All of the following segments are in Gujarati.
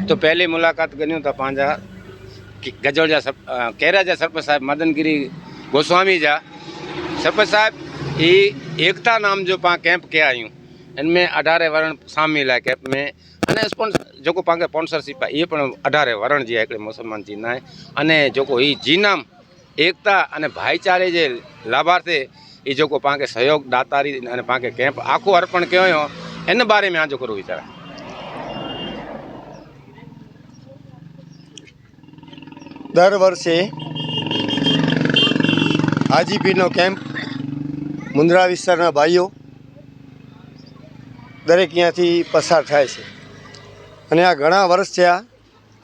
तो पहली मुलाकात करी था पांजा गजोड़ जा केरा जा सरपंच साहब मदनगिरी गोस्वामी जा सरपंच साहब ये एकता नाम जो पा कैंप के आयूं इनमें 18 वरण शामिल है कैंप में अने जो को पाके स्पॉन्सरशिप ये पण 18 वरण जी एकड़े मुसलमान जी ना अने जो को ई जीनाम एकता अने भाईचारे जे लाभार्थे ये जो को पाके सहयोग दातारी अने पाके कैंप आखो अर्पण कयो इन बारे में आज करो विचार। दर वर्षे हाजीपीरनो केम्प मुंद्रा विस्तारना भाईओ दरेक अहींयाथी पसार थाय छे अने आ घणा वर्ष थया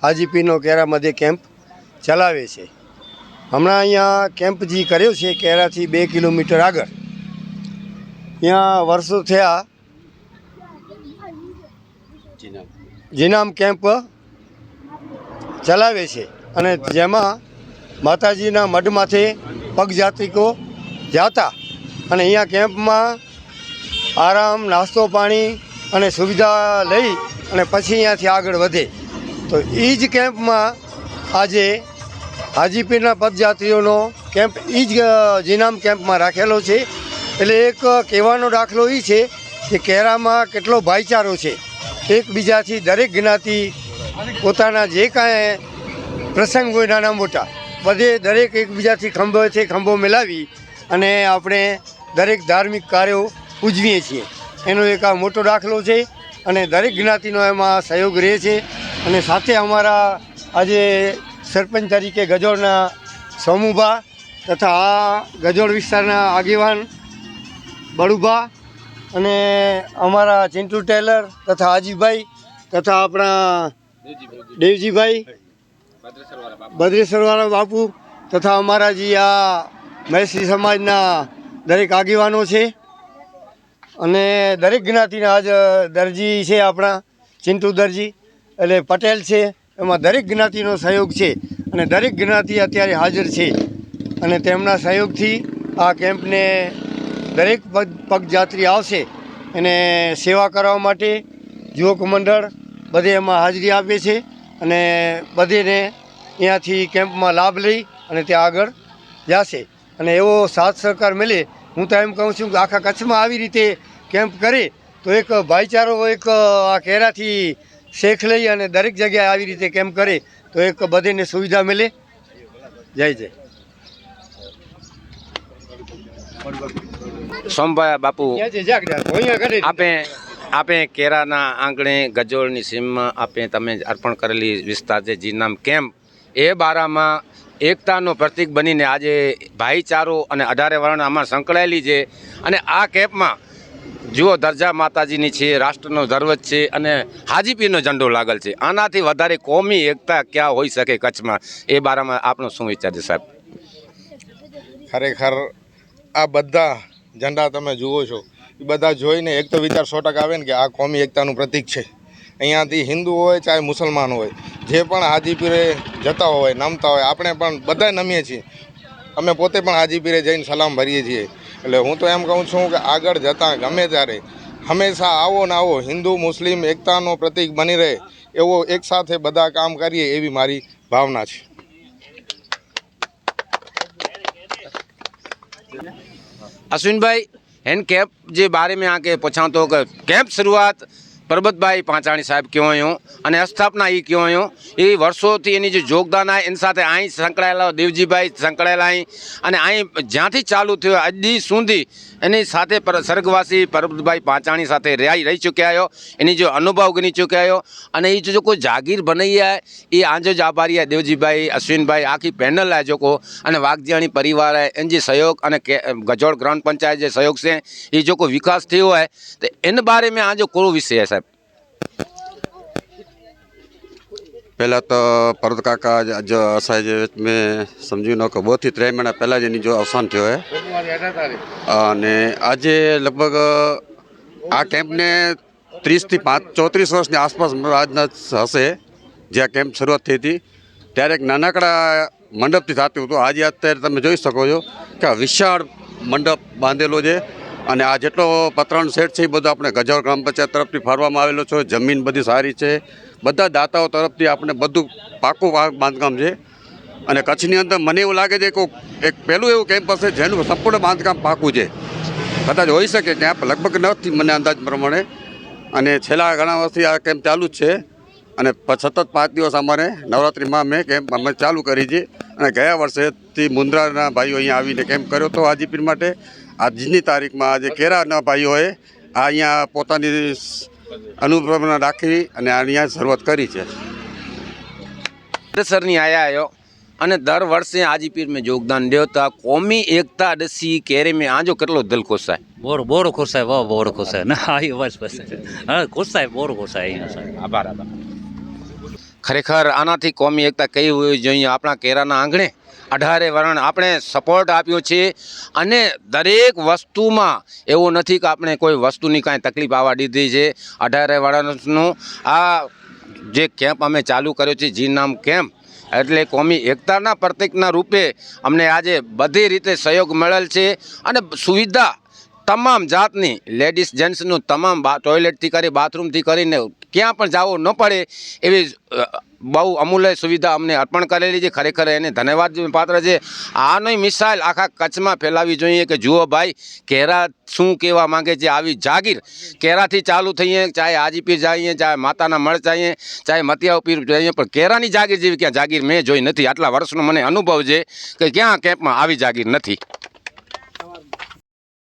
हाजीपीरनो केरा मध्य केम्प चलावे छे। हमणां अहींया केम्प जी कर्यो छे केराथी 2 किलोमीटर आगळ अहींया वर्षो थया जीनाम केम्प चलावे छे અને જેમાં માતાજીના મઢ માથે પગયાત્રિકો જતા અને અહીંયા કેમ્પમાં આરામ નાસ્તો પાણી અને સુવિધા લઈ અને પછી અહીંયાથી આગળ વધે તો એ જ કેમ્પમાં આજે હાજીપીરના પદયાત્રીઓનો કેમ્પ એ જ જીનામ કેમ્પમાં રાખેલો છે। એટલે એક કહેવાનો દાખલો એ છે કે કેરામાં કેટલો ભાઈચારો છે। એકબીજાથી દરેક જ્ઞાતિ પોતાના જે કાંઈ પ્રસંગ હોય નાના મોટા બધે દરેક એકબીજાથી ખંભોથી ખંભો મિલાવી અને આપણે દરેક ધાર્મિક કાર્યો ઉજવીએ છીએ। એનો એક આ મોટો દાખલો છે અને દરેક જ્ઞાતિનો એમાં સહયોગ રહે છે। અને સાથે અમારા આજે સરપંચ તરીકે ગજોળના સોમુભા તથા આ ગજોળ વિસ્તારના આગેવાન બળુભા અને અમારા ચિંટુ ટેલર તથા હાજીભાઈ તથા આપણા દેવજીભાઈ બદ્રેશ્વરવાળા બાપુ તથા અમારા જે આ મહેસી સમાજના દરેક આગેવાનો છે અને દરેક જ્ઞાતિના આજ દરજી છે આપણા ચિંટુ દરજી એટલે પટેલ છે એમાં દરેક જ્ઞાતિનો સહયોગ છે અને દરેક જ્ઞાતિ અત્યારે હાજર છે અને તેમના સહયોગથી આ કેમ્પને દરેક પગયાત્રી આવશે એને સેવા કરવા માટે યુવક મંડળ બધે એમાં હાજરી આપે છે અને બધેને અહીંયાથી કેમ્પમાં લાભ લઈ અને ત્યાં આગળ જશે અને એવો સાથ સહકાર મળે। હું તો એમ કહું છું કે આખા કચ્છમાં આવી રીતે કેમ્પ કરે તો એક ભાઈચારો એક આ કેરાથી શેખ લઈ અને દરેક જગ્યાએ આવી રીતે કેમ્પ કરે તો એક બધેને સુવિધા મળે। જય જય સોમભાઈ બાપુ आपे केराना आंगणे गजोळनी सीममां आपे तमे अर्पण करेली विस्तार जे जीनाम केम्प ए बारामां एकतानो प्रतीक बनीने आजे भाईचारो अने 18 वरण आमां संकळायेली छे अने आ केम्पमां जुओ दरजा माताजीनी छे, राष्ट्रनो धर्वज छे अने हाजीपीरनो झंडो लागल छे। आनाथी वधारे कोमी एकता क्या होई शके कच्छमां ए बारामां आपनो शुं विचार छे साहेब? खरेखर आ बधा झंडा तमे जुओ छो એ બધા જોઈને એક તો વિચાર 100% આવે ને કે આ કોમી એકતાનું પ્રતીક છે। અહીંયાથી હિન્દુ હોય ચાહે મુસલમાન હોય જે પણ હાજીપીરે જતા હોય નમતા હોય આપણે પણ બધા નમીએ છીએ। અમે પોતે પણ હાજીપીરે જઈને સલામ ભરીએ છીએ। એટલે હું તો એમ કહું છું કે આગળ જતાં ગમે ત્યારે હંમેશા આવો ને આવો હિન્દુ મુસ્લિમ એકતાનો પ્રતીક બની રહે એવો એકસાથે બધા કામ કરીએ એવી મારી ભાવના છે। अश्विन भाई इन कैंप जे बारे में आके पूछा तो कैंप शुरुआत પરબતભાઈ પાંચાણી સાહેબ કહેવાયું અને અસ્થાપના એ કહેવાયું એ વર્ષોથી એની જે યોગદાન આવે એની સાથે અહીં સંકળાયેલા દેવજીભાઈ સંકળાયેલા અહીં અને અહીં જ્યાંથી ચાલુ થયો હજી સુધી એની સાથે સ્વર્ગવાસી પરબતભાઈ પાંચાણી સાથે રહી ચૂક્યા એની જો અનુભવ ગણી ચૂક્યા અને એ જો કોઈ જાગીર બની જાય એ આંજો જ આભારી દેવજીભાઈ અશ્વિનભાઈ આખી પેનલ આ જોકો અને વાઘજીયાણી પરિવાર એન જે સહयोग અને ગજોડ ગ્રામ પંચાયત જે સહयोग છે એ જો કોઈ विकास थियो है तो इन बारे में आज को विषय है साहब। पहला तो परत काका आज असांजे में समझी लो कि 2 થી 3 महीना पहला जेनी जो अवसान थयो है अने आज लगभग आ केम्प ने 30 થી 34 वर्षनी आसपास आज हशे जे आ केम्प शुरुआत थी थी त्यारे एक नानकड़ा मंडपथी थतुं हतुं। आज अत्यारे तमे जोई शको छो कि विशाळ मंडप बांधेलो छे અને આ જેટલો પતરાનો સેટ છે એ બધો આપણે ગજોડ ગ્રામ પંચાયત તરફથી ફાળવવામાં આવેલો છે। જમીન બધી સારી છે, બધા દાતાઓ તરફથી આપણે બધું પાકું બાંધકામ છે અને કચ્છની અંદર મને એવું લાગે છે કે એક પહેલું એવું કેમ્પસ છે જેનું સંપૂર્ણ બાંધકામ પાકું છે। કદાચ હોઈ શકે કેમ્પ લગભગ નથી મને અંદાજ પ્રમાણે અને છેલ્લા ઘણા વર્ષથી આ કેમ્પ ચાલુ જ છે અને સતત 5 દિવસ અમારે નવરાત્રિમાં મેં કેમ્પ અમે ચાલુ કરી છે અને ગયા વર્ષેથી મુન્દ્રાના ભાઈઓ અહીંયા આવીને કેમ્પ કર્યો હતો હાજીપીર માટે। આજની તારીખમાં આજે કેરાના ભાઈઓએ આ અહીંયા પોતાની અનુભવના રાખી અને અહીંયા શરૂઆત કરી છે। સરની આયા આયો અને દર વર્ષે હાજીપીર में योगदान दो था कौमी एकता दसी केरे में आजो કેટલો દિલ ખુશ થાય બોરો ખુશ થાય વાહ બોરો ખુશ થાય ના આવી બસ હા ખુશ થાય બોરો ખુશ થાય સાહેબ આભાર ખરેખર આનાથી કોમી એકતા કઈ હોવી જોઈએ। આપણા કેરાના આંગણે 18 વરણ આપણે સપોર્ટ આપ્યો છે અને દરેક વસ્તુમાં એવું નથી કે આપણે કોઈ વસ્તુની કાંઈ તકલીફ આવવા દીધી છે। 18 વરણનું આ જે કેમ્પ અમે ચાલુ કર્યો છે જી નામ કેમ્પ એટલે કોમી એકતાના પ્રતીકના રૂપે અમને આજે બધી રીતે સહયોગ મળેલ છે અને સુવિધા તમામ જાતની લેડીઝ જેન્ટ્સનું તમામ ટોયલેટથી કરી બાથરૂમથી કરીને ક્યાં પણ જવું ન પડે એવી બહુ અમૂલ્ય સુવિધા અમને અર્પણ કરેલી છે। ખરેખર એને ધન્યવાદ પાત્ર છે। આની મિસાલ આખા કચ્છમાં ફેલાવી જોઈએ કે જુઓ ભાઈ કેરા શું કહેવા માંગે છે। આવી જાગીર કેરાથી ચાલુ થઈએ ચાહે હાજીપીર જઈએ ચાહે માતાના મળ જઈએ ચાહે મતિયાવ પીર જઈએ પણ કેરાની જાગીર જેવી ક્યાં જાગીર મેં જોઈ નથી। આટલા વર્ષનો મને અનુભવ છે કે ક્યાં કેમ્પમાં આવી જાગીર નથી।